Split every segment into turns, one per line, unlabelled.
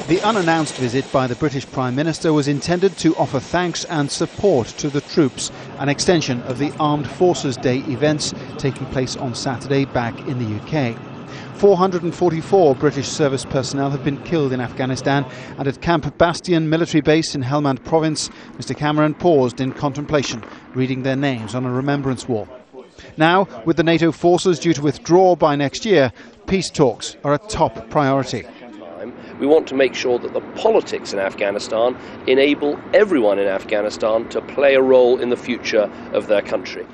The unannounced visit by the British Prime Minister was intended to offer thanks and support to the troops, an extension of the Armed Forces Day events taking place on Saturday back in the UK. 444 British service personnel have been killed in Afghanistan, and at Camp Bastion military base in Helmand province, Mr Cameron paused in contemplation, reading their names on a remembrance wall. Now, with the NATO forces due to withdraw by next year, peace talks are a top priority.
We want to make sure that the politics in Afghanistan enable everyone in Afghanistan to play a role in the future of their country.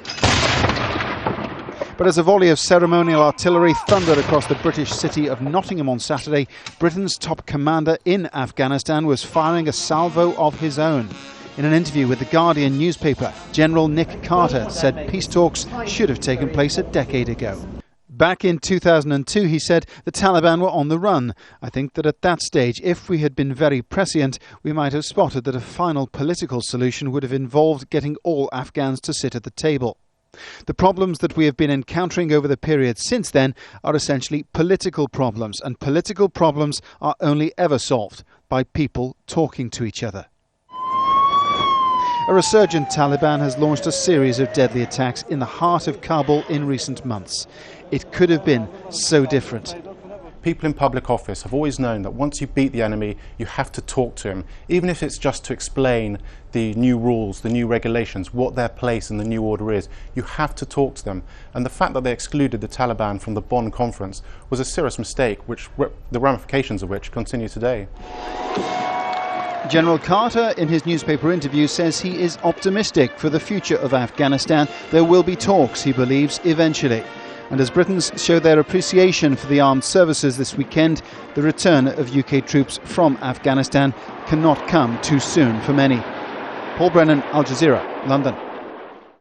But as a volley of ceremonial artillery thundered across the British city of Nottingham on Saturday, Britain's top commander in Afghanistan was firing a salvo of his own. In an interview with The Guardian newspaper, General Nick Carter said peace talks should have taken place a decade ago. Back in 2002, he said, the Taliban were on the run. I think that at that stage, if we had been very prescient, we might have spotted that a final political solution would have involved getting all Afghans to sit at the table. The problems that we have been encountering over the period since then are essentially political problems, and political problems are only ever solved by people talking to each other. A resurgent Taliban has launched a series of deadly attacks in the heart of Kabul in recent months. It could have been so different.
People in public office have always known that once you beat the enemy, you have to talk to him, even if it's just to explain the new rules, the new regulations, what their place in the new order is. You have to talk to them. And the fact that they excluded the Taliban from the Bonn conference was a serious mistake, the ramifications of which continue today.
General Carter, in his newspaper interview, says he is optimistic for the future of Afghanistan. There will be talks, he believes, eventually. And as Britons show their appreciation for the armed services this weekend, the return of UK troops from Afghanistan cannot come too soon for many. Paul Brennan, Al Jazeera, London.